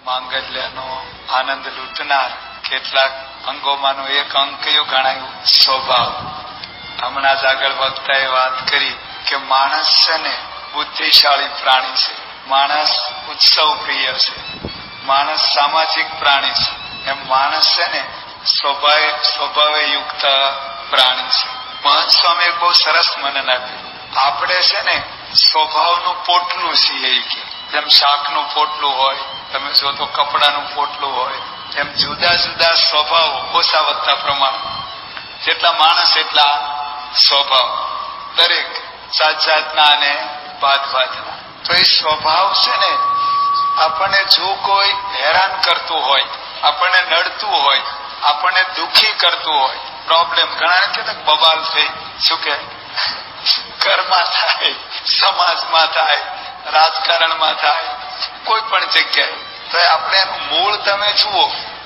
માંગલ્યનો આનંદ લૂંટનાર કેટલાક અંગોમાંનો એક અંગ કયું ગણાયું? સ્વભાવ. હમણાં જ આગળ વક્તાએ વાત કરી કે માણસ છે ને બુદ્ધિશાળી પ્રાણી છે, માણસ ઉત્સવ પ્રિય છે, માણસ સામાજિક પ્રાણી છે. એમ માણસ છે ને સ્વભાવે યુક્ત પ્રાણી છે. મહંત સ્વામી બહુ સરસ મનન આપ્યું. આપણે છે ને સ્વભાવનું પોટલું છીએ કે જેમ શાકનું પોટલું હોય, તમે જો તો કપડાનું પોટલું હોય, એમ જુદા જુદા સ્વભાવ ઓછા વધતા પ્રમાણમાં. જેટલા માણસ એટલા સ્વભાવ, દરેક જાત જાતના અને ભાત ભાતના. તો એ સ્વભાવ છે ને આપણને જો કોઈ હેરાન કરતું હોય, આપણને નડતું હોય, આપણને દુઃખી કરતું હોય, પ્રોબ્લેમ ઘણા કે બબાલ થઈ, શું કે ઘરમાં થાય, સમાજમાં થાય, રાજકારણમાં થાય, કોઈ પણ જગ્યાએ, તો આપણે એનું મૂળ તમે જુઓ,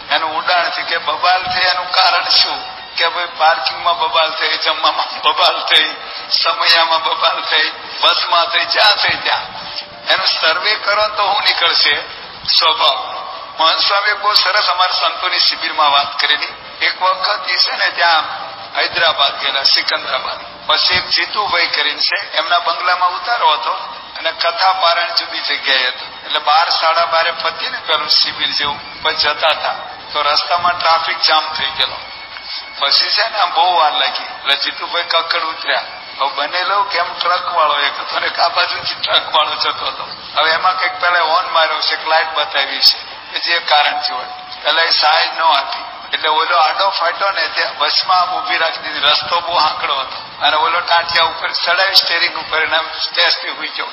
એનું ઉડાણ છે કે બબાલ થઈ. એનું કારણ શું? કે ભાઈ પાર્કિંગમાં બબાલ થઈ, જમવામાં બબાલ થઈ, સમયામાં બબાલ થઈ, બસમાં થઈ, જ્યાં થઈ ત્યાં. એનું સર્વે કરો તો શું નીકળશે? સ્વભાવ. મહંત સ્વામી બહુ સરસ અમારા સંતોની શિબિરમાં વાત કરેલી. એક વખત એ છે ને ત્યાં હૈદરાબાદ ગયેલા, સિકંદરાબાદ. પછી એક જીતુભાઈ કરીને છે, એમના બંગલામાં ઉતારો હતો અને કથા પારાયણ જુદી જગ્યાએ હતું. એટલે 12-12:30 પતી ને પેલું શિબિર જેવું પછી જતા હતા તો રસ્તામાં ટ્રાફિક જામ થઈ ગયેલો. પછી છે ને આમ બહુ વાર લાગી. એટલે જીતુભાઈ કક્કડ ઉતર્યા. હવે બનેલો કેમ ટ્રક વાળો એક હતો ને આ બાજુથી ટ્રક વાળો જતો હતો. હવે એમાં કઈક પેલા હોર્ન માર્યો છે, લાઈટ બતાવી છે, જે કારણ થયું પેલા એ સાઈડ ન આપી એટલે ઓલો આડો ફાટ્યો ને ત્યાં બસમાં ઉભી રાખી દીધી. રસ્તો બહુ આંકડો હતો અને ઓલો ટાંટિયા ઉપર ચડાવી સ્ટેરિંગ ઉપર સ્ટેજથી હુઈ ગયો.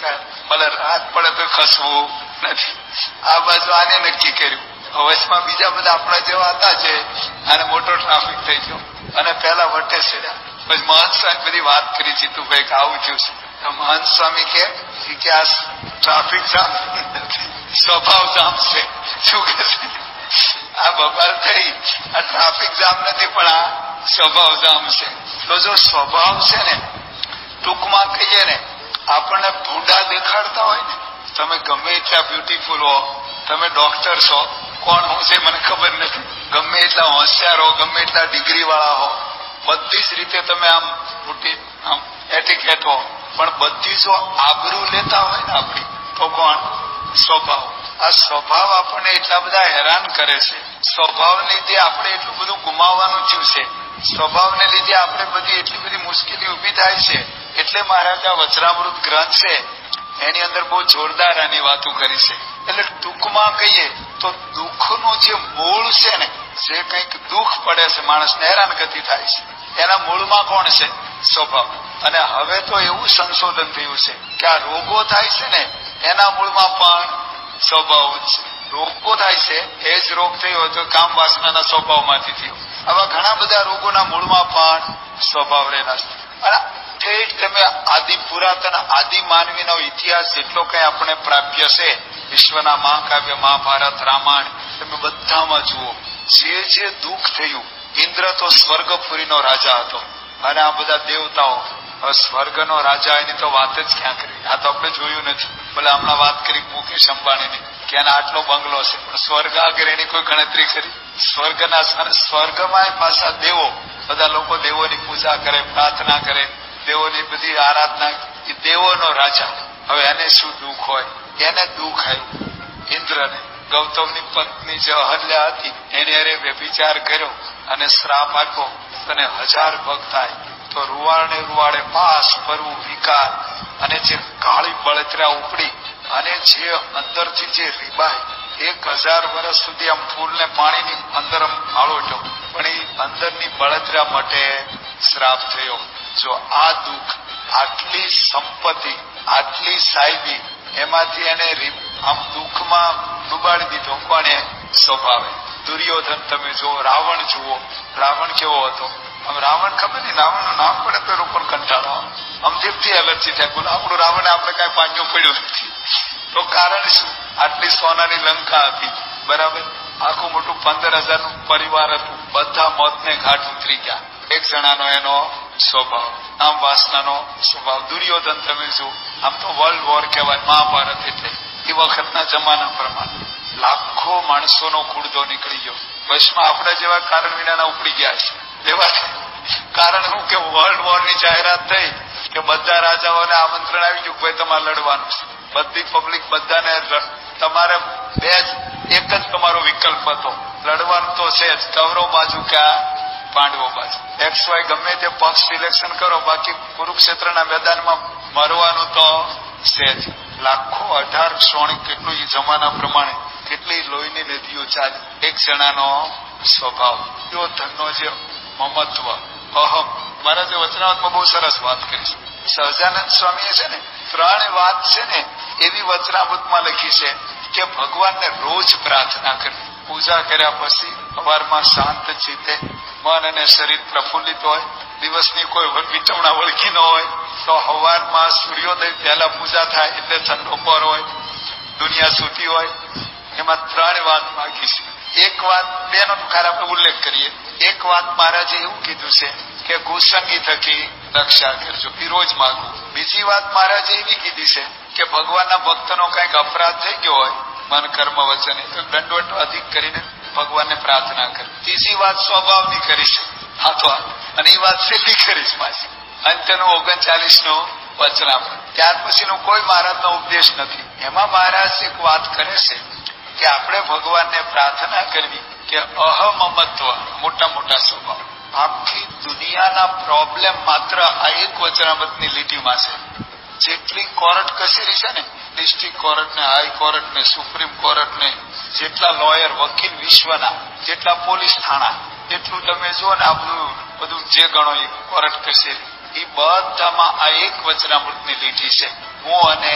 ભલે રાત પડે તો ખસવું નથી. આ બાજુ આને નક્કી કર્યું. વચમાં બીજા બધા આપણા જેવા હતા છે અને મોટો ટ્રાફિક થઈ ગયો અને પેલા વટે ચડ્યા. પછી મહંત સ્વામી બધી વાત કરી જીતુભાઈ કે આવું થયું છે. મહંત સ્વામી કે આ ટ્રાફિક જામ સ્વભાવ જામ છે. શું કે છે? આ બબાલ થઈ, આ ટ્રાફિક જામ નથી પણ આ સ્વભાવ જામ છે. તો જો સ્વભાવ છે ને ટૂંકમાં કહીએ ને આપણને ભૂંડા દેખાડતા હોય ને, તમે ગમે એટલા બ્યુટીફુલ હો, તમે ડોક્ટર છો, કોણ હું છે મને ખબર નથી, ગમે એટલા હોશિયાર હો, ગમે એટલા ડિગ્રી વાળા હો, બધી જ રીતે તમે આમ એટિકેટ હો, પણ બધી જો આબરૂ લેતા હોય ને આપણી, તો કોણ? સ્વભાવ. આ સ્વભાવ આપણને એટલા બધા હેરાન કરે છે. સ્વભાવને લીધે આપણે એટલું બધું ગુમાવવાનું થયું છે. સ્વભાવને લીધે આપણે બધી એટલી બધી મુશ્કેલી ઉભી થાય છે. એટલે મહારાજ આ વચરામૃત ગ્રંથ છે એની અંદર બહુ જોરદાર આની વાતો કરી છે. એટલે ટૂંકમાં કહીએ તો દુઃખનું જે મૂળ છે ને, જે કંઈક દુઃખ પડે છે, માણસને હેરાનગતિ થાય છે, એના મૂળમાં કોણ છે? સ્વભાવ. અને હવે તો એવું સંશોધન થયું છે કે આ રોગો થાય છે ને એના મૂળમાં પણ સ્વભાવ જ છે. રોગો થાય છે એ જ રોગ થયો તો કામ વાસનાના સ્વભાવમાંથી થયો. આવા ઘણા બધા રોગોના મૂળમાં પણ સ્વભાવ રહેલા છે. અને તમે આદિ પુરાતન આદિ માનવીનો ઇતિહાસ જેટલો કઈ આપણે પ્રાપ્ય છે, વિશ્વના મહાકાવ્ય મહાભારત રામાયણ તમે બધામાં જુઓ, જે દુઃખ થયું. ઇન્દ્ર તો સ્વર્ગપુરીનો રાજા હતો અને આ બધા દેવતાઓ. હવે સ્વર્ગનો રાજા એની તો વાત જ ક્યાં કરી, આ તો આપણે જોયું નથી. ભલે હમણાં વાત કરી મુકેશ અંબાણીની કે એના આટલો બંગલો છે, પણ સ્વર્ગ આગળ એની કોઈ ગણતરી કરી? સ્વર્ગના અને સ્વર્ગમાં પાછા દેવો, બધા લોકો દેવોની પૂજા કરે, પ્રાર્થના કરે, દેવોની બધી આરાધના. એ દેવોનો રાજા. હવે એને શું દુઃખ હોય? એને દુઃખ આવ્યું ઇન્દ્રને. ગૌતમની પત્ની જે અહલ્યા હતી એને અરે વ્યભિચાર કર્યો અને શ્રાપ આપ્યો, તને 1000 પગ થાય. તો રૂવાડે પાસ ફરવું વિકાર અને જે કાળી બળતરા ઉપડી અને જે અંદરથી જે રીબાય 1000 વર્ષ સુધી આમ ફૂલને પાણીની અંદર આળોટ્યો, પણ એ અંદરની બળતરા માટે શ્રાપ થયો. જો આ દુઃખ, આટલી સંપત્તિ, આટલી સાહેબી, એમાંથી એને આમ દુઃખમાં ડુબાડી દીધો. કોને? સ્વભાવે. દુર્યોધન તમે જુઓ, રાવણ જુઓ, રાવણ કેવો હતો. આમ રાવણ ખબર નહીં, રાવણનું નામ પડે તો લોકો કંટાળો આમ જેમથી એલર્જી થાય. બોલો આપણું રાવણ આપણે કઈ પાંજો પડ્યું નથી. તો કારણ શું? આટલી સોનાની લંકા હતી, બરાબર, આખું મોટું 15,000 નું પરિવાર હતું, બધા મોતને ઘાટ ઉતરી ગયા. એક જણાનો એનો સ્વભાવ, આમ વાસનાનો સ્વભાવ. દુર્યોધન તમે જુઓ, આમ તો વર્લ્ડ વોર કહેવાય મહાભારત, એટલે એ વખતના જમાના પ્રમાણે લાખો માણસોનો કુળદો નીકળી ગયો. બસમાં આપણા જેવા કારણ વિનાના ઉપડી ગયા છે. એવા કારણ શું કે વર્લ્ડ વોરની જાહેરાત થઈ કે બધા રાજાઓને આમંત્રણ આવી ગયું, ભાઈ તમારે લડવાનું છે. બધી પબ્લિક બધાને તમારે એક જ તમારો વિકલ્પ હતો, લડવાનું તો છે જ, કૌરવ બાજુ કે આ પાંડવો બાજુ. XY ગમે તે પક્ષ સિલેક્શન કરો, બાકી કુરુક્ષેત્રના મેદાનમાં મરવાનું તો છે જ. લાખો 18 શ્રોણિક કેટલું એ જમાના પ્રમાણે કેટલી લોહીની નદીઓ ચાલી. એક જણાનો સ્વભાવ, એવો ધનનો જે મમત્વ, અહમ. મારા જે વચનાવતમાં બહુ સરસ વાત કરી છે. સહજાનંદ સ્વામીએ છે ને 3 વાત છે ને એવી વચનામૃતમાં લખી છે કે ભગવાનને રોજ પ્રાર્થના કરવી. પૂજા કર્યા પછી સવારમાં શાંત ચિત્તે મન અને શરીર પ્રફુલ્લિત હોય, દિવસની કોઈ વિટમણા વળગી ન હોય, તો સવારમાં સૂર્યોદય પહેલા પૂજા થાય એટલે ઠંડો પર હોય, દુનિયા સૂતી હોય. એમાં 3 વાત માગી છે. એક વાત, બેનો ખાર આપણે ઉલ્લેખ કરીએ. એક વાત મહારાજે એવું કીધું છે કે કુસંગી થકી રક્ષા કરજો, એ રોજ માગવું. બીજી વાત મહારાજે એવી કીધી છે કે ભગવાનના ભક્તનો કંઈક અપરાધ થઈ ગયો હોય મન કર્મ વચને, તો દંડવટ અધિક કરીને ભગવાનને પ્રાર્થના કરવી. ત્રીજી વાત સ્વભાવની કરી છે, હાથો, અને એ વાત છેલ્લી કરીશ પાછી અંત્યનું 39નું વચનામૃત. ત્યાર પછીનો કોઈ મહારાજનો ઉપદેશ નથી. એમાં મહારાજ એક વાત કરે છે કે આપણે ભગવાનને પ્રાર્થના કરવી કે અહમમત્વ, મોટા મોટા સ્વભાવ. આખી દુનિયાના પ્રોબ્લેમ માત્ર આ એક વચનામૃતની લીટીમાં છે. જેટલી કોર્ટ કચેરી છે ને, ડિસ્ટ્રિક્ટ કોર્ટ ને, હાઈકોર્ટ ને, સુપ્રીમ કોર્ટ ને, જેટલા લોયર વકીલ વિશ્વના, જેટલા પોલીસ થાણા, એટલું તમે જુઓ ને, આ બધું જે ગણો એ કોર્ટ કચેરી, એ બધામાં આ એક વચનામૃતની લીટી છે. હું અને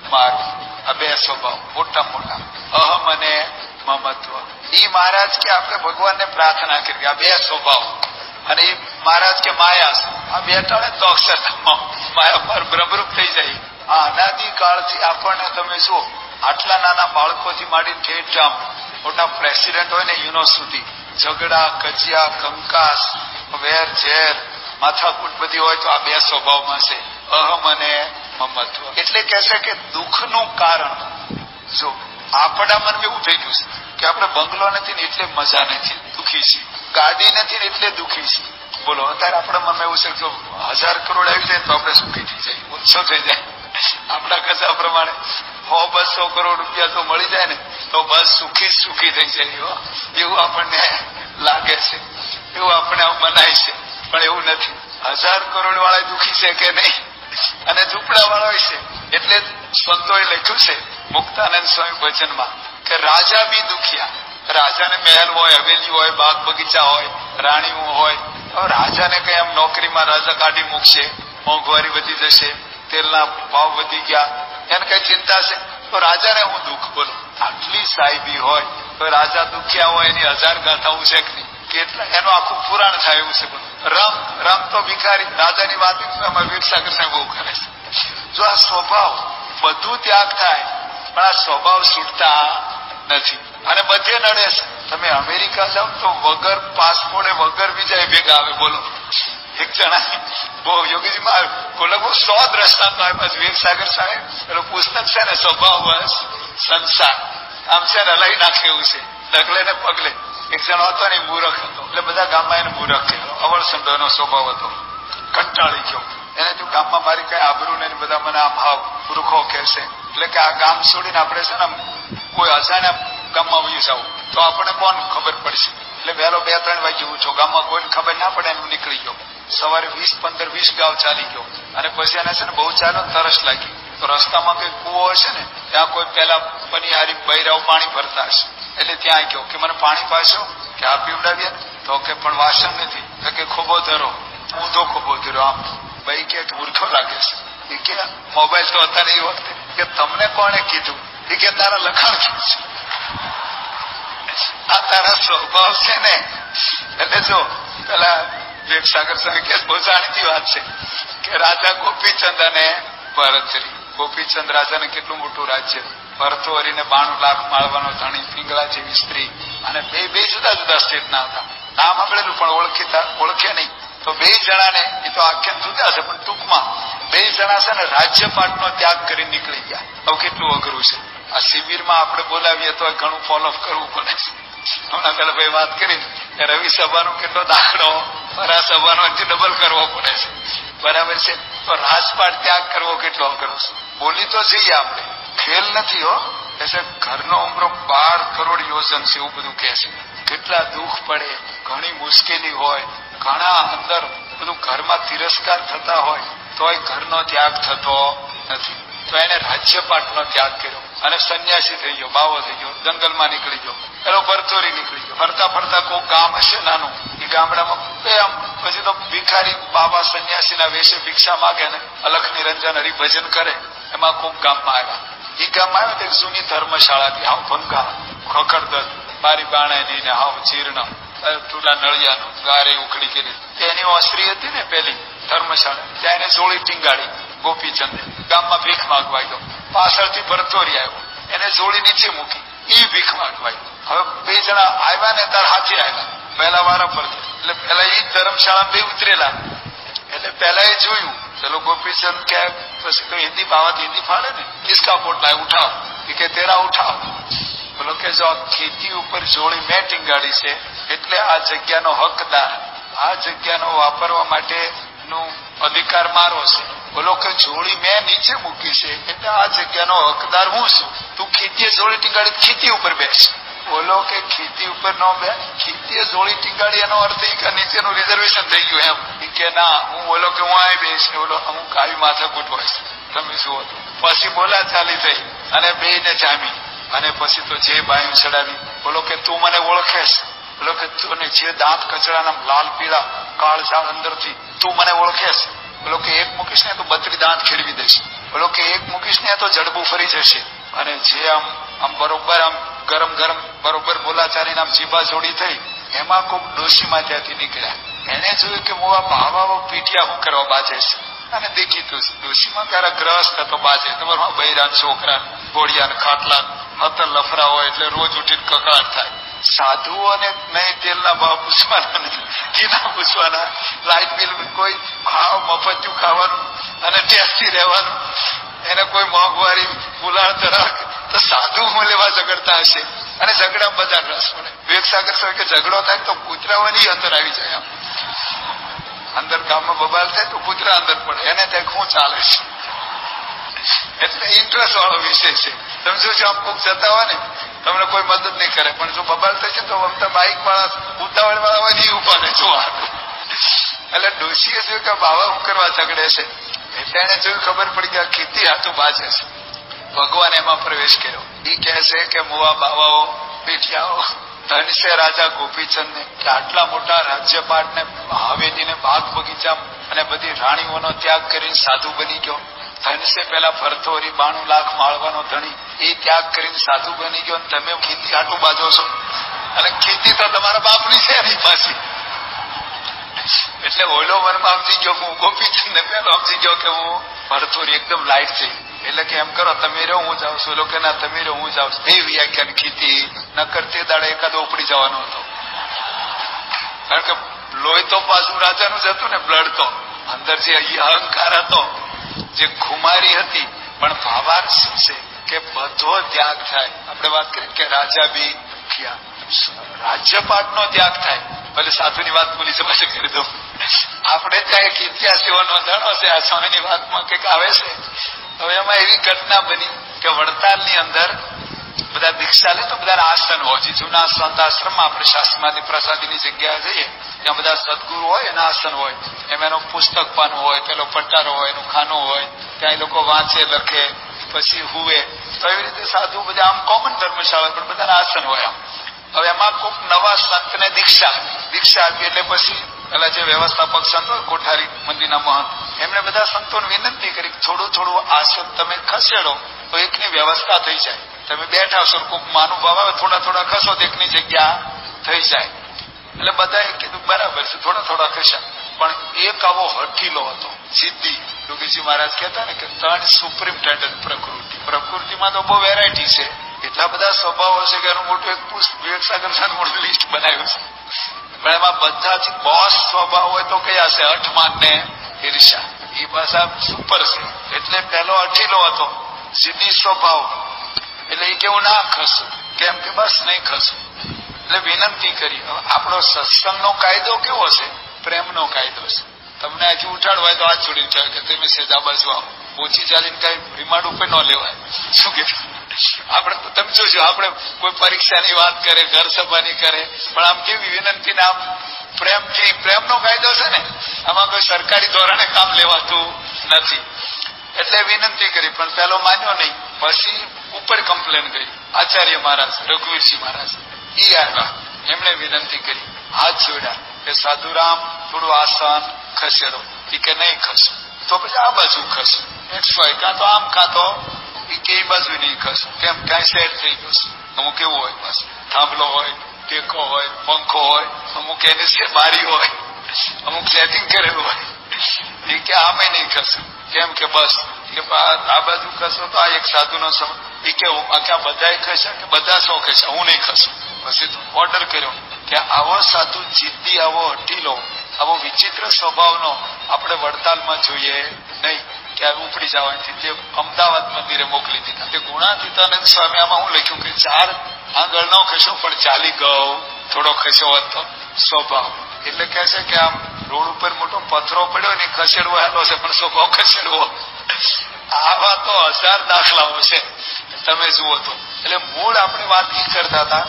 મારું, આ 2 સ્વભાવ મોટા મોટા, અહમ અને મમત્વ. એ મહારાજ કે આપણે ભગવાનને પ્રાર્થના કરી આ 2 સ્વભાવ. અને એ મહારાજ કે માયા છે, આ 2 ટળે તો અક્ષરધામમાં માયા પર બ્રહ્મરૂપ થઈ જાય. આ અનાદિકાળથી આપણને તમે જુઓ, આટલા નાના બાળકોથી માંડી ઠેઠ આમ મોટા પ્રેસિડેન્ટ હોય ને યુનો સુધી, ઝઘડા, કજિયા, કંકાસ, વેર ઝેર, માથાકૂટ બધી હોય તો આ 2 સ્વભાવમાં છે, અહમ અને મમત્વ. એટલે કહે છે કે દુઃખનું કારણ, જો આપણા મનમાં એવું થઈ ગયું છે કે આપણે બંગલો નથી ને એટલે મજા નથી, દુઃખી છીએ. ગાડી નથી ને એટલે દુઃખી છીએ. બોલો, અત્યારે આપણા મનમાં એવું છે કે 1000 કરોડ આવી જાય તો આપણે સુખી થઈ જાય, ઉત્સવ થઈ જાય. આપણા કથા પ્રમાણે 100-200 કરોડ રૂપિયા તો મળી જાય ને તો બસ સુખી થઈ જાય, એવું આપણને લાગે છે, એવું આપણે મનાય છે. પણ એવું નથી. 1000 કરોડ વાળા દુઃખી છે કે નહીં, અને ઝૂંપડા વાળો છે. એટલે સંતોએ લખ્યું છે મુક્તાનંદ સ્વામી વચનમાં કે રાજા બી દુખિયા. રાજાને મહેલ હોય, હવેલી હોય, બાગ બગીચા હોય, રાણીઓ હોય. હવે રાજાને કઈ આમ નોકરીમાં રાજા કાઢી મૂકશે, મોંઘવારી વધી જશે, તેલના ભાવ વધી ગયા, એને કઈ ચિંતા છે તો રાજાને હું દુઃખ. બોલો, આટલી સાહેબી હોય તો રાજા દુખ્યા હોય એની 1000 ગાથાઓ છે કે નહીં, કેટલા એનું આખું પુરાણ થાય એવું છે. રમ તો ભિખારી, રાજાની વાત વીરસાગર સાહેબ બહુ કરે છે. જો આ સ્વભાવ બધું ત્યાગ થાય પણ આ સ્વભાવ છૂટતા નથી અને બધે નડે છે. તમે અમેરિકા જાઓ તો વગર પાસપોર્ટે વગર વિઝા ભેગા આવે. બોલો, એક જણા બહુ યોગીજીમાં લગભગ 100 દ્રષ્ટાંત આવ્યા. વીરસાગર સાહેબ પેલું પુસ્તક છે ને, સ્વભાવ સંસાર, આમ છે ને લઈ નાખે એવું છે, ડગલે ને પગલે. એક જણો હતો ને, મૂરખ હતો, એટલે બધા ગામમાં એને મૂરખ કહેલો. અવળસંડો એનો સ્વભાવ હતો, કંટાળી ગયો. એને તું ગામમાં મારી કઈ આબરૂ ને બધા મને આમ ભાવ મૂર્ખો કહેશે, એટલે કે આ ગામ છોડીને આપણે છે ને કોઈ અજાણ્યા ગામમાં વયું જવું તો આપણને કોણ ખબર પડશે. એટલે વહેલો 2-3 વાગે ઉઠો, ગામમાં કોઈને ખબર ના પડે એનું નીકળી ગયો. સવારે 20-15-20 ગાવ ચાલી ગયો અને પછી એને છે ને બહુ ચાલ્યો, તરસ લાગી. તો રસ્તામાં કઈ કૂવો હશે ને, ત્યાં કોઈ પેલા પનિહારી બૈરાઓ પાણી ભરતા હશે, એટલે ત્યાં ગયો કે મને પાણી પાછો, કે આ પીવડાવીએ. તો કે પણ વાસણ નથી, તો કે ખોબો ધરો, ઊંધો ખોબો ધરો. આમ ભાઈ કે મૂર્ખો લાગે છે. એ કે મોબાઈલ તો હતા ને એ વખતે, કે તમને કોણે કીધું? એ કે તારા લખાણ કીધું છે, આ તારા સ્વભાવ છે ને. એટલે જો પેલા વીરસાગર સ્વામી કે બહુ જાણીતી વાત છે કે રાજા ગોપીચંદ અને ભરતરી. ગોપીચંદ રાજાને કેટલું મોટું રાજ્ય, ભરતોહરીને 92 લાખ માળવાનો ધણી, પિંગલા જેવી સ્ત્રી, અને બે જુદા જુદા સ્ટેટના હતા. નામ સાંભળેલું પણ ઓળખે નહીં. તો 2 જણાને, એ તો આખ્યાન જુદા છે પણ ટૂંકમાં 2 જણા છે ને રાજ્યપાટનો ત્યાગ કરી નીકળી ગયા. હવે કેટલું અઘરું છે. આ શિબિરમાં આપણે બોલાવીએ તો ઘણું ફોલોઅપ કરવું પડે છે. હમણાં પેલા ભાઈ વાત કરી કે રવિ સભાનો કેટલો દાખલો પરા સભાનો હજી ડબલ કરવો પડે છે. બરાબર છે. તો રાજપાટ ત્યાગ કરવો કેટલો અઘરો છે. બોલી તો જઈએ આપણે, ખેલ નથી હો. કે ઘરનો ઉમરો 12 કરોડ યોજન છે એવું બધું કે છે. કેટલા દુઃખ પડે, ઘણી મુશ્કેલી હોય, ઘણા અંદર બધું ઘરમાં તિરસ્કાર થતા હોય તોય ઘરનો ત્યાગ થતો નથી. તો એને રાજ્યપાટનો ત્યાગ કર્યો અને સંન્યાસી થઈ ગયો, બાવો થઈ ગયો, જંગલમાં નીકળી ગયો. પેલો ભરતોરી નીકળી ગયો. ફરતા ફરતા કોઈ ગામ હશે નાનું, એ ગામડામાં પછી તો ભિખારી બાબા સંન્યાસીના વેશે ભિક્ષા માગે ને અલખ નિરંજન હરિભજન કરે. એમાં કોક ગામમાં આવ્યા. એ ગામમાં આવ્યા તો જૂની ધર્મશાળાથી હાવ ભંગા, ખખડદત, બારી બાણાની ને હાવ જીર્ણ, ચૂલા નળિયાનું ગારે ઉખડી કરી. એની ઓસરી હતી ને પેલી ધર્મશાળા, ત્યાં એને જોડી ટીંગાડી ગોપીચંદે. ગામમાં ભીખ માંગવા ગયો. પાછળથી ભરતોરી આવ્યો, એને જોડી નીચે મૂકી, એ ભીખ માંગવા ગયો. હવે બે જણા આવ્યા ને તાર હાથે આવ્યા પહેલા વારા પર. એટલે પેલા એ ધર્મશાળા બે ઉતરેલા. એટલે પેલા એ જોયું, ચલો ગોપીચંદ કે પછી હિન્દી બાવત હિન્દી ફાડે ને, કિસકા પોટલા ઉઠાવ, કે તેરા ઉઠાવ. બોલો કે જો ખેતી ઉપર જોડી મેં ટીંગાડી છે એટલે આ જગ્યાનો હકદાર, આ જગ્યાનો વાપરવા માટેનું અધિકાર મારો છે. બોલો કે જોડી મેં નીચે મૂકી છે એટલે આ જગ્યાનો હકદાર હું છું. તું ખેતીએ જોડી ટીંગાડી ખેતી ઉપર બેસ. બોલો કે ખેતી ઉપર નો બે, ખેતીએ જોડી ટીંગાડી એનો અર્થ એ કે નીચેનું રિઝર્વેશન થઈ ગયું એમ. કે ના, હું બોલો કે હું આ બેસ, બોલો અમુક આવી માથાકૂટ હોય છે. તમે જુઓ તો પછી બોલા ચાલી થઈ અને બે ને જામી. અને પછી તો જે બાયું ચડાવી, બોલો કે તું મને ઓળખેશ. બોલો કે તું જે દાંત કચડાના લાલ પીળા કાળઝાળ અંદરથી તું મને ઓળખેશ. બોલો કે એક મૂકીશ ને તો 32 દાંત ખેડવી દઈશ. બોલો કે એક મૂકીશ ને તો જડબું ફરી જશે. અને જે આમ બરોબર આમ ગરમ ગરમ બરોબર બોલાચારી આમ જીભા જોડી થઈ, એમાં કોઈક ડોશીમાં ત્યાંથી નીકળ્યા. એને જોયું કે મોવા ભાવાઓ પીઠિયા શું કરવા બાજે છે. અને દેખીતું ડોશીમાં ક્યારે ગ્રસ્ત હતો બાજે. તમારા બૈરાન છોકરા ઘોડિયા ખાટલા નતર લફરા હોય એટલે રોજ ઉઠીને કકડાટ થાય. સાધુઓને નહીં તેલના ભાવ પૂછવાના, નહીં ઘીના પૂછવાના, લાઇટ બિલ કોઈ મફત્યું ખાવાનું અને ટેક્સી રહેવાનું, એને કોઈ મોંઘવારી પુલાણ તરાક. તો સાધુ હું લેવા ઝઘડતા હશે. અને ઝઘડા બધા રસ પડે. વિવેકસાગર સાહેબ કે ઝઘડો થાય તો કૂતરાઓની અંદર આવી જાય. અંદર ગામમાં બબાલ થાય તો કૂતરા અંદર પડે, એને ત્યાં શું ચાલે છે. એટલે ઇન્ટરેસ્ટ વાળો વિષય છે. તમે જો આમ કોક જતા હોય ને તમને કોઈ મદદ નહીં કરે, પણ જો બબાલ થઈ છે તો વખતે બાઇક વાળા ઉતાવળ વાળા હોય ને એ ઉભા ને જોવા. એટલે ડોશીએ જોયું કે બાવા શું કરવા ઝઘડે છે. એટલે એને જોયું, ખબર પડી કે ખેતી હાથું બાજે છે. ભગવાન એમાં પ્રવેશ કર્યો. એ કહે છે કે મુવા બાવાઓ પીઠિયાઓ ધનશે રાજા ગોપીચંદ ને આટલા મોટા રાજ્યપાટ ને હવેલી ને બાગ બગીચા અને બધી રાણીઓનો ત્યાગ કરીને સાધુ બની ગયો. ધનશે પેલા ભરતોરી 92 લાખ માળવાનો ધણી, એ ત્યાગ કરીને સાધુ બની ગયો. તમે ખેતી હાટું બાજો છો અને ખેતી તો તમારા બાપની છે એની પાછી. એટલે ઓલો મનમાં સમજી ગયો હું ગોપીચંદ ને પેલો સમજી ગયો કે હું ભરતોરી એકદમ લાઈટ થઈ. એટલે કે એમ કરો તમે રહો હું જાઉં છું. લોકો ના તમે રહો હું જાઉં છું. એ વ્યાખ્યાન ખેતી નકર તે દાડે એકાદો ઉપડી જવાનો હતો. કારણ કે લોહી તો પાછું રાજાનું જ હતું ને, બ્લડ તો અંદર જે અહંકાર હતો, જે ખુમારી હતી. પણ ભાવાર્થ શું છે કે બધો ત્યાગ થાય. આપણે વાત કરીએ કે રાજા બી રાજ્યપાટ નો ત્યાગ થાય. ભલે સાધુની વાત બોલી છે પછી કરી દઉં. આપણે ત્યાં એક ઇતિહાસીઓ નોંધાણો છે આ સ્વામીની વાતમાં કંઈક આવે છે. હવે એમાં એવી ઘટના બની કે વડતાલની અંદર બધા દીક્ષા લે તો બધા આસન હોય. જૂના સંત આશ્રમમાં આપણે શાસ્ત્રીમાંથી પ્રસાદીની જગ્યાએ જઈએ ત્યાં બધા સદગુરુ હોય એના આસન હોય. એમાં એનું પુસ્તક પાનું હોય, પેલો પટારો હોય, એનું ખાનું હોય. ત્યાં એ લોકો વાંચે, લખે, પછી હુવે. તો એવી રીતે સાધુ બધા આમ કોમન ધર્મશાળા પણ બધા આસન હોય. આમ હવે એમાં કોઈક નવા સંતને દીક્ષા આપી એટલે પછી પેલા જે વ્યવસ્થાપક સંત હોય કોઠારી મંદિરના મહંત, એમણે બધા સંતોને વિનંતી કરી થોડું થોડું આસન તમે ખસેડો તો એકની વ્યવસ્થા થઈ જાય. તમે બેઠા છો, કોઈક મહાનુભાવ આવે થોડા થોડા ખસો તો એકની જગ્યા થઈ જાય. એટલે બધાએ કીધું બરાબર છે, થોડા થોડા ખસ્યા. પણ એક આવો હઠીલો હતો, સિદ્ધિ. યોગીજી મહારાજ કહેતા ને કે 3 સુપ્રીમ ટેન્ડન્ટ પ્રકૃતિમાં તો બહુ વેરાયટી છે, એટલા બધા સ્વભાવો છે કે એનું મોટું એક વિવેકસાગર મોટું લિસ્ટ બનાવ્યું છે. પણ એમાં બધા જ બોસ સ્વભાવ હોય તો કયા છે? અઠમાન ને ઈર્ષા. એ પાછા સુપર છે. એટલે પેલો અઠીલો હતો, સિદ્ધિ સ્વભાવ. એટલે એ કેવું ના ખસું, કેમ કે બસ નહીં ખસું. એટલે વિનંતી કરી. આપણો સત્સંગનો કાયદો કેવો છે? પ્રેમનો કાયદો છે. તમને આથી ઉઠાડવા હોય તો હાથ છોડી ઉઠાવે કે તમે સેજા બાજુ આવો. ઓછી ચાલીને કઈ રિમાન્ડ ઉપર ન લેવાય. શું કે આપણે તમે જોજો, આપણે કોઈ પરીક્ષાની વાત કરે, ઘર સભાની કરે, પણ આમ કેવી વિનંતી ને આમ પ્રેમથી, પ્રેમનો કાયદો છે ને, આમાં કોઈ સરકારી ધોરણે કામ લેવાતું નથી. એટલે વિનંતી કરી, પણ પેલો માન્યો નહીં. પછી ઉપર કમ્પ્લેન કરી. આચાર્ય મહારાજ, રઘુવીરસિંહ મહારાજ ઈ આવ્યા, એમણે વિનંતી કરી, હાથ જોડ્યા કે સાધુરામ થોડું આસન ખસેડો. કે નહીં ખસું. તો પછી આ બાજુ ખસું. કાં તો આમ, કાં તો કે એ બાજુ નહીં ખસું. કેમ? કાંઈ સેટ થઈ ગયું. અમુક એવું હોય, બસ થાંભલો હોય, ટેકો હોય, પંખો હોય, અમુક એને બારી હોય, અમુક સેટિંગ કરેલું હોય. એ કે આમે નહીં ખસું. કેમ કે બસ કે આ બાજુ ખસો તો આ એક સાધુનો સમય. એ કે આખા બધા ખસે કે બધા સૌ ખસે, હું નહીં ખસું. પછી ઓર્ડર કર્યો કે આવો સાધુ જીદ્દી, આવો અટીલો, આવો વિચિત્ર સ્વભાવનો આપણે વડતાલમાં જોઈએ નહીં. કે ઉપડી જવાથી તે અમદાવાદ મંદિરે મોકલી દીધા. તે ગુણાતીતાનંદ સ્વામી આમાં હું લખ્યું કે 4 આંગળ ન ખસ્યો પણ ચાલી ગયો, થોડો ખસ્યો હતો સ્વભાવ. એટલે કે છે કે આમ રોડ ઉપર મોટો પથરો પડ્યો ને ખસેડવો હેલો છે, પણ સ્વભાવ ખસેડવો. આવા તો 1000 દાખલાઓ છે, તમે જુઓ તો. એટલે મૂળ આપણે વાત એ કરતા હતા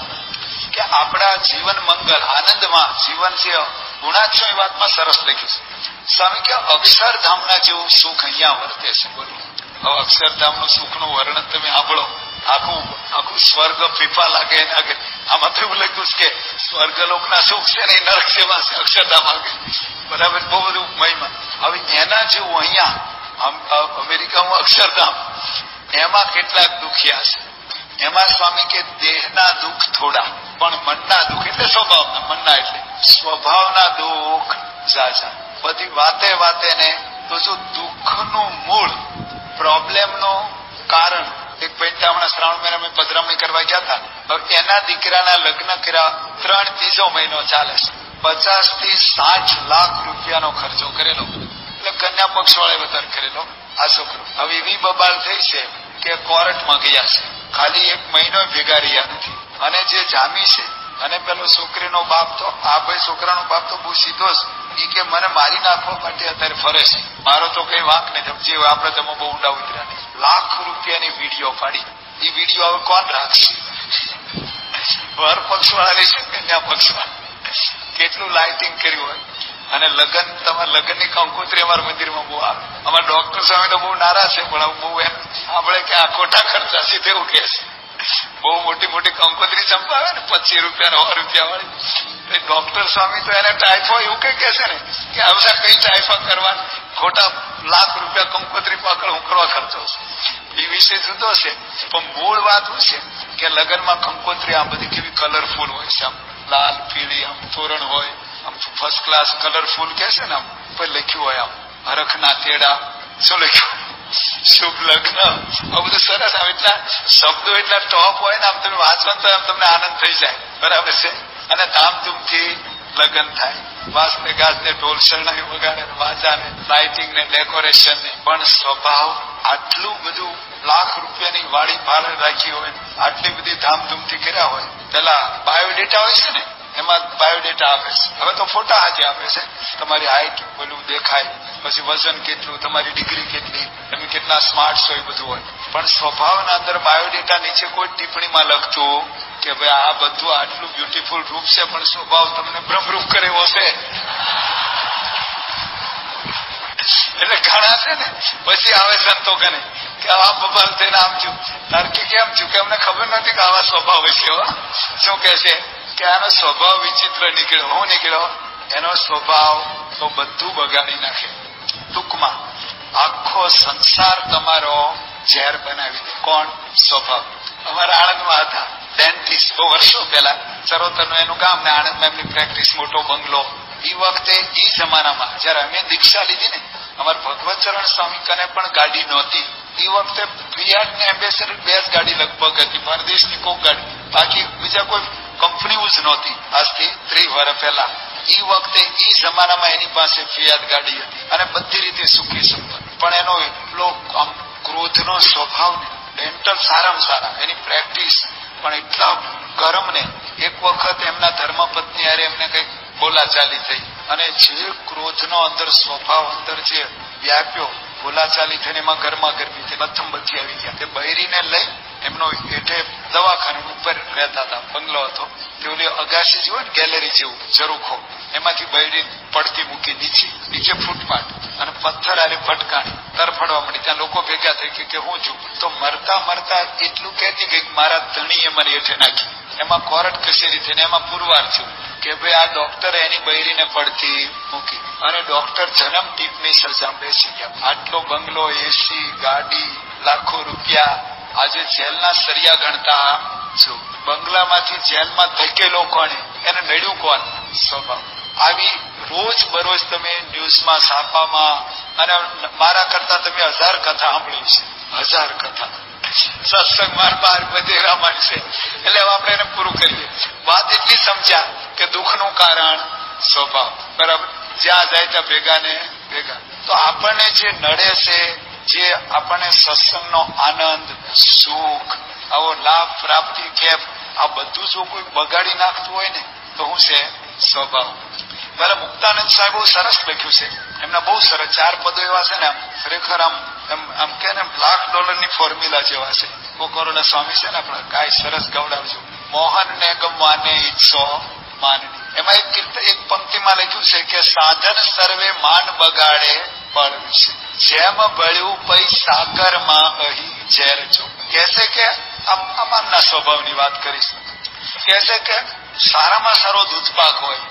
કે આપણા જીવન મંગલ આનંદમાં જીવન છે. ગુણાક્ષય વાતમાં સરસ લખ્યું છે સ્વામી કે અક્ષરધામના જેવું સુખ અહીંયા વર્તે છે. બોલો, હવે અક્ષરધામનું સુખનું વર્ણન તમે સાંભળો, આખું સ્વર્ગ ફીફા લાગે એને આગળ. આમાં તો એવું લખ્યું છે કે સ્વર્ગલોકના સુખ છે ને એ નરક જેવા છે અક્ષરધામ આગળ. બરાબર, બહુ બધું મહિમા. હવે એના જેવું અહીંયા અમેરિકામાં અક્ષરધામ, એમાં કેટલાક દુખિયા છે. એમાં સ્વામી કે દેહના દુઃખ થોડા, પણ મનના દુઃખ એટલે સ્વભાવના, મનના એટલે સ્વભાવના દુઃખ ઝાઝા. બધી વાતે વાતે ને તો શું દુઃખનું મૂળ, પ્રોબ્લેમનું કારણ. એક ભાઈ હમણાં શ્રાવણ મહિનામાં પધરામણી કરવા ગયા હતા. હવે એના દીકરાના લગ્ન કર્યા, 3 મહિનો ચાલે છે. 50 થી 60 લાખ રૂપિયાનો ખર્ચો કરેલો. એટલે કન્યા પક્ષ વાળા વધારે કરેલો આ છોકરો. હવે એવી બબાલ થઈ છે કે કોર્ટમાં ગયા છે. ખાલી 1 મહિનો ભેગા રહ્યા નથી. અને જે જામી છે, અને પેલો છોકરીનો બાપ તો, આ ભાઈ છોકરાનો બાપ તો બહુ સીધો જ. એ કે મને મારી નાખવા માટે અત્યારે ફરે છે, મારો તો કઈ વાંક નહીં. જે આપણે તમે બહુ ઊંડા ઉતર્યા નહીં. લાખ રૂપિયાની વિડીયો પાડી. એ વિડીયો હવે કોણ રાખશે? વર પક્ષ વાળા છે, કન્યા પક્ષ વાળા. કેટલું લાઇટિંગ કર્યું હોય. અને લગ્ન, તમારા લગ્નની કંકોત્રી અમારા મંદિરમાં બહુ આવે. અમારા ડોક્ટર સામે તો બહુ નારાજ છે, પણ બહુ એમ આપણે કે આ ખોટા ખર્ચા છે તેવું કે છે. બહુ મોટી મોટી કંકોત્રી ચંપાવે ને 25 રૂપિયા 100 રૂપિયા વાળી. ડોક્ટર સ્વામી તો એને ટાઈફો એવું કઈ કે છે ને કે આવતા કઈ ટાઈફા કરવા, ખોટા લાખ રૂપિયા કંકોત્રી પાકડ હું કરવા ખર્ચો છે. એ વિષય જુદો છે, પણ મૂળ વાત શું છે કે લગ્નમાં કંકોત્રી આ બધી કેવી કલરફુલ હોય છે. આમ લાલ પીળી આમ તોરણ હોય, આમ ફર્સ્ટ ક્લાસ કલરફુલ કે છે ને, આમ ઉપર લખ્યું હોય આમ હરખના તેડા, શું લખ્યું, શુભ લગ્ન, આ બધું સરસ. આમ એટલા શબ્દો એટલા ટોપ હોય ને, આમ તમે વાંચવાનું તો આમ તમને આનંદ થઈ જાય. બરાબર છે. અને ધામધૂમથી લગ્ન થાય, વાસને ગાજને ઢોલ શરણાઈ વગાડે, વાજાને, લાઇટિંગ ને, ડેકોરેશન ને. પણ સ્વભાવ આટલું બધું લાખ રૂપિયાની વાડી ભાડે રાખી હોય, આટલી બધી ધામધૂમથી કર્યા હોય. પેલા બાયોડેટા હોય છે ને, એમાં બાયોડેટા આપે છે. હવે તો ફોટા આજે આપે છે, તમારી હાઈટ પેલું દેખાય, પછી વજન કેટલું, તમારી ડિગ્રી કેટલી, તમે કેટલા સ્માર્ટ છો, એ બધું હોય. પણ સ્વભાવના અંદર બાયોડેટા નીચે કોઈ ટિપ્પણીમાં લખતું કે ભાઈ આ બધું આટલું બ્યુટીફુલ રૂપ છે, પણ સ્વભાવ તમને ભ્રમરૂપ કરે એવો છે. એટલે ઘણા છે ને, પછી આવે સંતો કને કે આવા બબાલ થઈને આમ છું, તાર્કિક કેમ છું કે અમને ખબર નથી કે આવા સ્વભાવ છે. શું કે છે કે આનો સ્વભાવ વિચિત્ર નીકળ્યો. હું નીકળ્યો? એનો સ્વભાવ તો બધું બગાડી નાખે. ટૂંકમાં આખો સંસાર તમારો ઝેર બનાવી દે. કોણ? સ્વભાવ. અમારા આણંદમાં હતા ડેન્ટિસ્ટ, બહુ વર્ષો પહેલા, ચરોતરનું એનું કામ ને આણંદમાં એમની પ્રેક્ટિસ, મોટો બંગલો. એ વખતે એ જમાનામાં જયારે અમે દીક્ષા લીધી ને, અમારા ભગવતચરણ સ્વામી કને પણ ગાડી નહોતી. એ વખતે ફિયાટ ને એમ્બેસેડર 2 જ ગાડી લગભગ હતી, પરદેશની કોક ગાડી, બાકી બીજા કોઈ કંપનીઓ જ નહોતી. આજથી 30 વર્ષ પહેલા. એ વખતે એ જમાનામાં એની પાસે ફિયાટ ગાડી હતી અને બધી રીતે સુખી સંપન્ન. પણ એનો એટલો આમ ક્રોધનો સ્વભાવ ને, ડેન્ટલ સારામાં સારા, એની પ્રેક્ટિસ પણ એટલા ગરમ ને એક વખત એમના ધર્મપત્ની હારે એમને કઈક બોલાચાલી થઈ અને જે ક્રોધનો અંદર સ્વભાવ અંદર જે વ્યાપ્યો, બોલાચાલી થઈને એમાં ઘરમાં ગરમી થઈ, મથમ બધી આવી ગયા. તે બૈરીને લઈ એમનો હેઠે દવાખાના ઉપર રહેતા હતા, બંગલો હતો, તે ઓલી અગાસી જેવું ને ગેલેરી જેવું ઝરૂખો, એમાંથી બૈરી પડતી મૂકી નીચે ફૂટપાથ અને પથ્થર આરે ફટકાણી તરફડવા મળી. ત્યાં લોકો ભેગા થઈ કે હું છું તો મરતા મરતા એટલું કહેતી કે મારા ધણીએ મને હેઠે નાખી. એમાં કોર્ટ કચેરી થઈને એમાં પુરવાર થયું કે ભાઈ આ ડોક્ટરે એની બૈરીને પડતી મૂકી અને ડોક્ટર જન્મ ટીપની સજા બેસી ગયા. આટલો બંગલો, એસી, ગાડી, લાખો રૂપિયા, આજે જેલના સરિયા ગણતા છું. બંગલામાંથી જેલમાં ધકેલો કોને, એને નડ્યું કોણ? સ્વભાવ. આવી રોજ બરોજ તમે ન્યૂઝમાં, છાપામાં અને મારા કરતા તમે 1000 કથા સાંભળી છે, 1000 કથા સત્સંગ માર બધે રામાયણ છે. એટલે હવે આપણે એને પૂરું કરીએ. વાત એટલી સમજ્યા કે દુઃખનું કારણ સ્વભાવ, બરાબર. જ્યાં જાય ત્યાં ભેગા ને ભેગા. તો આપણને જે નડે છે, જે આપણને સત્સંગનો આનંદ, સુખ, આવો લાભ, પ્રાપ્તિ, કેપ, આ બધું જો કોઈ બગાડી નાખતું હોય ને તો શું છે? સ્વભાવ. પેલા મુક્તાનંદ સાહેબ બહુ સરસ લખ્યું છે, એમના બહુ સરસ 4 પદો એવા છે ને, ખરેખર આમ કે ને $1,00,000 ફોર્મ્યુલા જેવા છે. કોકોરોના સ્વામી છે ને આપણા, કાંઈ સરસ ગવડાવજો. મોહન ને ગમવાને ઈચ્છો માનની. એમાં એક પંક્તિમાં લખ્યું છે કે સાધન સર્વે માન બગાડે બળ વિશે, જેમ બળ્યું પૈ સાગરમાં અહીં ઝેર જો. કહેશે કે અમારના સ્વભાવની વાત કરીશ. કહેશે કે સારામાં સારો દૂધપાક હોય,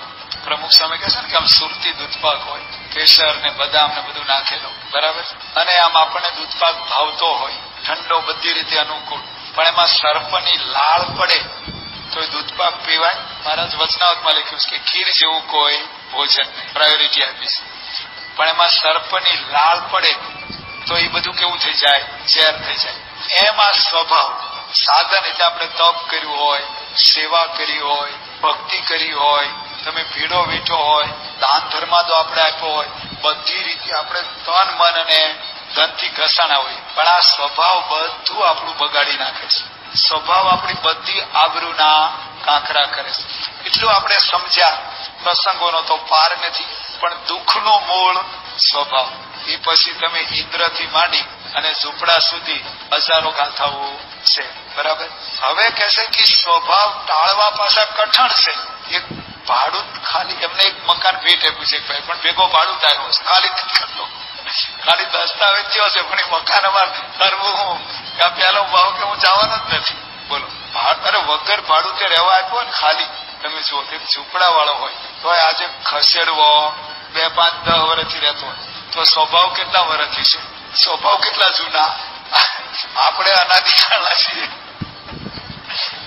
પ્રમુખ સ્વામી કહે છે ને કે આમ સુરતી દૂધપાક હોય, કેસર ને બદામ ને બધું નાખેલો, બરાબર. અને આમ આપણને દૂધપાક ભાવતો હોય, ઠંડો, બધી રીતે અનુકૂળ, પણ એમાં સર્પની લાળ પડે તો એ દૂધપાક પીવાય. મહારાજ વચનાવતમાં લખ્યું છે કે ખીર જેવું કોઈ ભોજન પ્રાયોરિટી આપીશ, પણ એમાં સર્પની લાળ પડે તો એ બધું કેવું થઈ જાય? ઝેર થઈ જાય. એમ આ સ્વભાવ. સાધન એટલે આપણે તપ કર્યું હોય, સેવા કરી હોય, ભક્તિ કરી હોય, તમે ભીડો વીઠો હોય, દાન ધર્માદો આપણે આપ્યો હોય, બધી રીતે આપણે તન મન અને ધનથી ઘસાણા હોય, પણ આ સ્વભાવ બધું આપણું બગાડી નાખે છે. સ્વભાવ આપણી બધી આબરૂના કાંકરા કરે છે. એટલું આપણે સમજ્યા. પ્રસંગોનો તો પાર નથી, પણ દુઃખનું મૂળ સ્વભાવ. એ પછી તમે ઇન્દ્રથી માંડી અને ઝૂંપડા સુધી 1000 ગાથાઓ છે, બરાબર. હવે કહેશે કે સ્વભાવ ટાળવા પાછા કઠણ છે. એક ભાડું ખાલી એમને એક મકાન ભેટ આપ્યું છે, પણ ભેગો ભાડું આવ્યો છે, ખાલી કરતો, ખાલી દસ્તાવેજ થયો છે, પણ એ મકાન અમારે કરવું હું પેલો ભાવ કે હું જવાનો જ નથી. બોલો, અરે વગર ભાડું તે રહેવા આપ્યો ને ખાલી. તમે જુઓ, તે ઝૂંપડા વાળો હોય તો આજે ખસેડવો 2, 5, 10 વર્ષથી રહેતો હોય તો સ્વભાવ કેટલા વર્ષથી છે? સ્વભાવ કેટલા જૂના? આપણે અનાદિકાળના છીએ.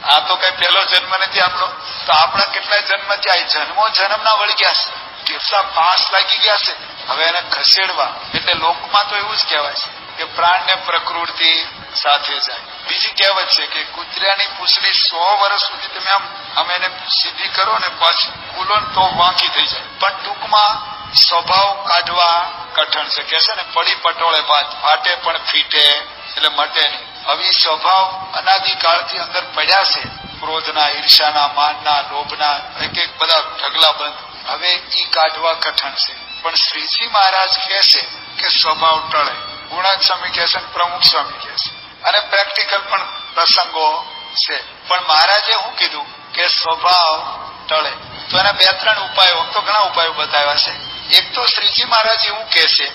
આ તો કઈ પહેલો જન્મ નથી આપણો, તો આપણા કેટલા જન્મ થયા? જન્મો જન્મના વળી ગયા છે, કેટલા પાસ લાગી ગયા છે. હવે એને ખસેડવા એટલે લોકમાં તો એવું જ કહેવાય છે કે પ્રાણ ને પ્રકૃતિ સાથે જાય. બીજી કહેવત છે કે કૂતરાની પૂંછડી 100 વર્ષ સુધી તમે આમ એને સીધી કરો ને પાછી કુલો તો વાંકી થઈ જાય. પણ ટૂંકમાં સ્વભાવ કાઢવા કઠણ છે. કે છે ને પડી પટોળે બાદ ફાટે પણ ફીટે એટલે મટે નહીં. હવે સ્વભાવ અનાદિકાળથી અંદર પડ્યા છે, ક્રોધના, ઈર્ષાના, માનના, લોભના, એક બધા ઢગલા બંધ. હવે ઈ કાઢવા કઠણ છે. પણ શ્રીજી મહારાજ કહે છે કે સ્વભાવ ટળે. ગુણાત સ્વામી કહે છે, પ્રમુખ સ્વામી કહે છે, અને પ્રેક્ટિકલ પણ પ્રસંગો છે. પણ મહારાજે શું કીધું કે સ્વભાવ ટળે. તો એના 2-3 ઉપાયો, તો ઘણા ઉપાયો બતાવ્યા છે. એક તો શ્રીજી મહારાજ એવું કહે છે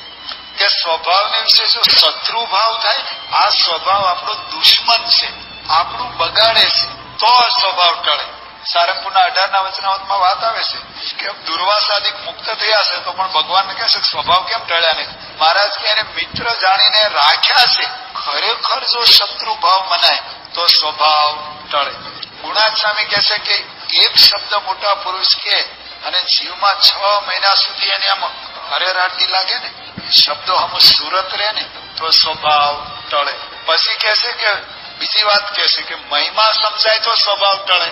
કે સ્વભાવને વિશે જો શત્રુ ભાવ થાય, આ સ્વભાવ આપણો દુશ્મન છે, આપણું બગાડે છે, તો સ્વભાવ ટળે. સારંગપુરના 18ના વચનાવતમાં વાત આવે છે કે દુર્વાસાદિક મુક્ત થયા છે તો પણ ભગવાનને કહે છે સ્વભાવ કેમ ટળ્યા નહીં? મહારાજ કે એને મિત્ર જાણીને રાખ્યા છે. ખરેખર જો શત્રુ ભાવ મનાય તો સ્વભાવ ટળે. ગુણાત સ્વામી કહે છે કે એક શબ્દ મોટા પુરુષ કે અને જીવમાં 6 મહિના સુધી એને આમ હરેરાટી લાગે ને, શબ્દો હમ સુરત રહે ને તો સ્વભાવ ટળે. પછી કહે છે કે બીજી વાત કહે છે કે મહિમા સમજાય તો સ્વભાવ ટળે.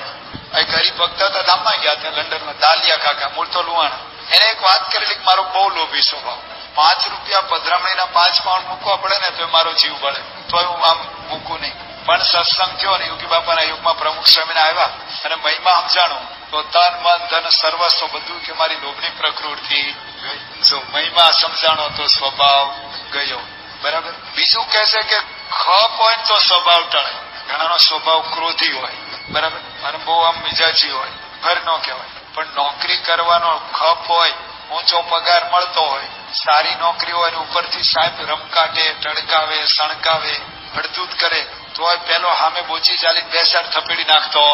ગરીબ ભક્ત હતા, ધામમાં ગયા હતા લંડનમાં, દાલિયા કાકા, મૂળ તો લુહાણા. એને એક વાત કરેલી કે મારો બહુ લોભી સ્વભાવ, ₹5 પધરામણીના 5 પાઉન્ડ મૂકવા પડે ને તો મારો જીવ બળે, તો હું આમ મૂકું નહીં. પણ સત્સંગ થયો ને યોગી બાપાના યુગમાં પ્રમુખ સ્વામીને આવ્યા અને મહિમા સમજાણું તો તન મન ધન સર્વસ્વ બધું કે મારી લોભની પ્રકૃતિ ગઈ. જો મહિમા સમજાણો તો સ્વભાવ ગયો. બરાબર. બીજું કહે છે કે ખપ હોય તો સ્વભાવ ટળે. ઘણાનો સ્વભાવ ક્રોધી હોય, બરાબર, અને બહુ આમ મિજાજી હોય, ઘર ન કહેવાય. પણ નોકરી કરવાનો ખપ હોય, ઊંચો પગાર મળતો હોય, સારી નોકરી હોય, ઉપરથી સાહેબ રમકાટે, ટડકાવે, સણકાવે, અડધૂત કરે, તોય પેલો સામે બોચી ચાલી 2 શાર થપેડી નાખતો.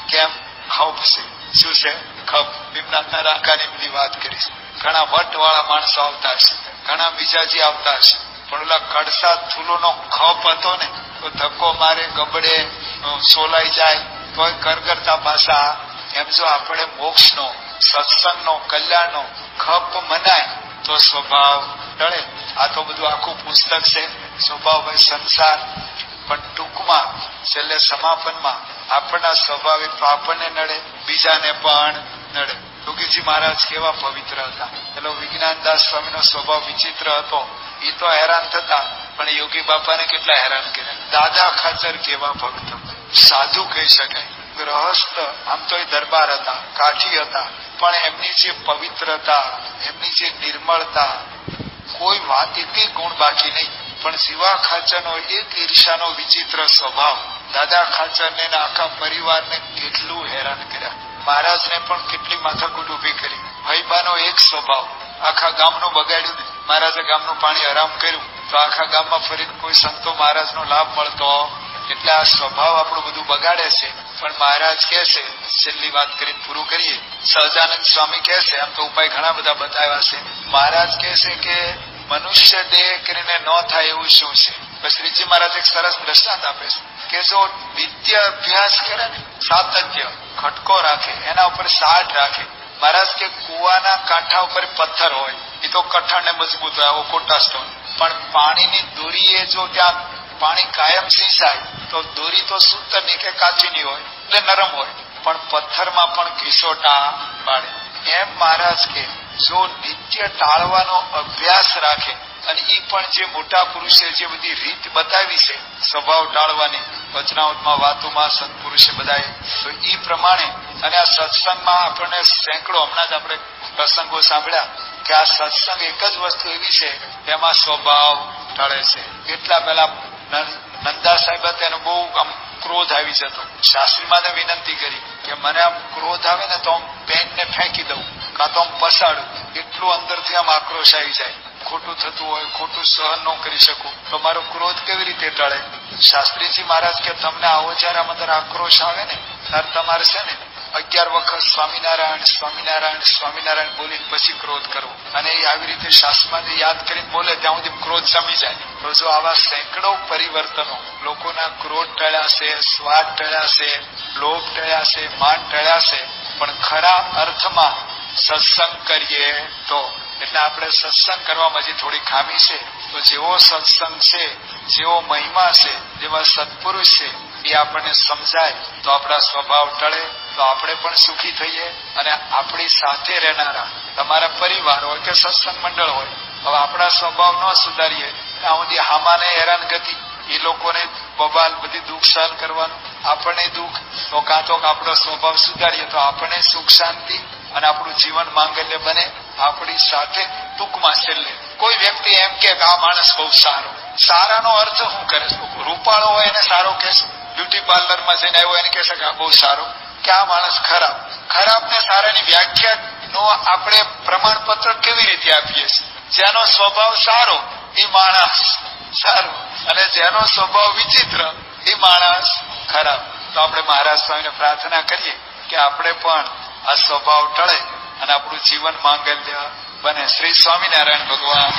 કેમ? ખપ છે. શું છે? ખપ. ભીમનાથના રાકાની બધી વાત કરીશ. ઘણા વટવાળા માણસો આવતા હશે, ઘણા મિજાજી આવતા હશે, પણ ઓલા કડસા થૂલોનો ખપ હતો ને તો ધક્કો મારે, ગબડે, સોલાઈ જાય, તોય કરગરતા પાછા. એમ જો આપણે મોક્ષનો, સત્સંગનો, કલ્યાણનો ખપ મનાય તો સ્વભાવ ટળે. આ તો બધું આખું પુસ્તક છે, સ્વભાવ હોય સંસાર. પણ ટૂંકમાં છેલ્લે સમાપનમાં આપણા સ્વભાવિક તો આપણને નડે, બીજાને પણ નડે. યોગીજી મહારાજ કેવા પવિત્ર હતા. પેલો વિજ્ઞાનદાસ સ્વામીનો સ્વભાવ વિચિત્ર હતો, એ તો હેરાન થતા, પણ યોગી બાપાને કેટલા હેરાન કર્યા. દાદા ખાચર કેવા ભક્ત, સાધુ કહી શકાય, ગ્રહસ્થ, આમ તો એ દરબાર હતા, કાઠી હતા, પણ એમની જે પવિત્રતા, એમની જે નિર્મળતા, કોઈ વાત એક ગુણ બાકી નહીં. પણ શિવા ખાચરનો એક ઈર્ષાનો વિચિત્ર સ્વભાવ દાદા ખાચરને આખા પરિવારને કેટલું હેરાન કર્યા. મહારાજને પણ કેટલી માથાકૂટ ઉભી કરી. ભાઈબાનો એક સ્વભાવ, આખા ગામનું બગાડ્યું ને. મહારાજે ગામનું પાણી હરામ કર્યું તો આખા ગામમાં ફરીને કોઈ સંતો મહારાજનો લાભ મળતો. એટલે આ સ્વભાવ આપણું બધું બગાડે છે. પણ મહારાજ કહે છે, છેલ્લી વાત કરીને પૂરું કરીએ, સહજાનંદ સ્વામી કહે છે, આમ તો ઉપાય ઘણા બધા બતાવ્યા છે. મહારાજ કહે છે કે મનુષ્ય દેહ કરીને ન થાય એવું શું છે? શ્રીજી મહારાજ એક સરસ દ્રષ્ટાંત આપે છે કે જો નિત્ય અભ્યાસ કરે ને, સાતત્ય, ખટકો રાખે, એના ઉપર સાટ રાખે. મહારાજ કે કુવાના કાંઠા ઉપર પથ્થર હોય, એ તો કઠણ ને મજબૂત હોય, આવો કોટા સ્ટોન. પણ પાણીની દોરીએ જો ત્યાં પાણી કાયમ સીંચાય તો દોરી તો સૂતરની કે કાચીની હોય એટલે નરમ હોય, પણ પથ્થરમાં પણ ઘીસોટા પાડે. એમ મહારાજ કે જો નિત્ય ટાળવાનો અભ્યાસ રાખે, અને એ પણ જે મોટા પુરુષે જે બધી રીત બતાવી છે સ્વભાવ ટાળવાની, વચનાવતમાં, વાતોમાં સત્પુરુષે બધાએ, તો એ પ્રમાણે, અને આ સત્સંગમાં આપણને સેંકડો, હમણાં જ આપણે પ્રસંગો સાંભળ્યા કે આ સત્સંગ એક જ વસ્તુ એવી છે એમાં સ્વભાવ ટળે છે. કેટલા પેલા નંદા સાહેબ હતા, એને બહુ આમ ક્રોધ આવી જતો. શાસ્ત્રીમાને વિનંતી કરી કે મને આમ ક્રોધ આવે ને તો આમ પેનને ફેંકી દઉં, કાં તો આમ પસાડું. એટલું અંદરથી આમ આક્રોશ આવી જાય, ખોટું થતું હોય, ખોટું સહન ન કરી શકું તો મારો ક્રોધ કેવી રીતે ટળે? શાસ્ત્રીજી મહારાજ કે તમને આવો જયારે અંદર આક્રોશ આવે ને ત્યારે તમારે છે ને 11 વખત સ્વામિનારાયણ સ્વામિનારાયણ સ્વામિનારાયણ બોલીને પછી ક્રોધ કરવો. અને એ આવી રીતે શાસ્ત્રમાં યાદ કરીને બોલે ત્યાં સુધી ક્રોધ શમી જાય. તો જો આવા સેંકડો પરિવર્તનો, લોકોના ક્રોધ ટળ્યા છે, સ્વાદ ટળ્યા છે, લોભ ટળ્યા છે, માન ટળ્યા છે, પણ ખરા અર્થમાં સત્સંગ કરીએ તો. એટલે આપણે સત્સંગ કરવામાં હજી થોડી ખામી છે. તો જેવો સત્સંગ છે, જેવો મહિમા છે, જેવા સત્પુરુષ છે, એ આપણને સમજાય તો આપણા સ્વભાવ ટળે, તો આપણે પણ સુખી થઈએ. અને આપણી સાથે રહેનારા તમારા પરિવાર હોય કે સત્સંગ મંડળ હોય, હવે આપણા સ્વભાવ ન સુધારીએ ત્યાં સુધી હામાને હેરાનગતિ, એ લોકોને બબાલ, બધી દુઃખ સહન કરવાનું, આપણને દુઃખ. તો કાં તો આપણો સ્વભાવ સુધારીએ તો આપણને સુખ શાંતિ અને આપણું જીવન માંગલ્ય બને. આપણી સાથે ટૂંકમાં છેલ્લે કોઈ વ્યક્તિ એમ કે આ માણસ બહુ સારો, સારાનો અર્થ શું કરે? રૂપાળો હોય એને સારો કહેશું, બ્યુટી પાર્લરમાં જઈને આવ્યો એને કહેશે કે આ બહુ સારો, કે આ માણસ ખરાબ. ખરાબ ને સારાની વ્યાખ્યા નો આપણે પ્રમાણપત્ર કેવી રીતે આપીએ છીએ? જેનો સ્વભાવ સારો એ માણસ સારો, અને જેનો સ્વભાવ વિચિત્ર એ માણસ ખરાબ. તો આપણે મહારાજ સ્વામીને પ્રાર્થના કરીએ કે આપણે પણ આ સ્વભાવ ટળે અને આપણું જીવન માંગલ્ય બને. શ્રી સ્વામિનારાયણ ભગવાન.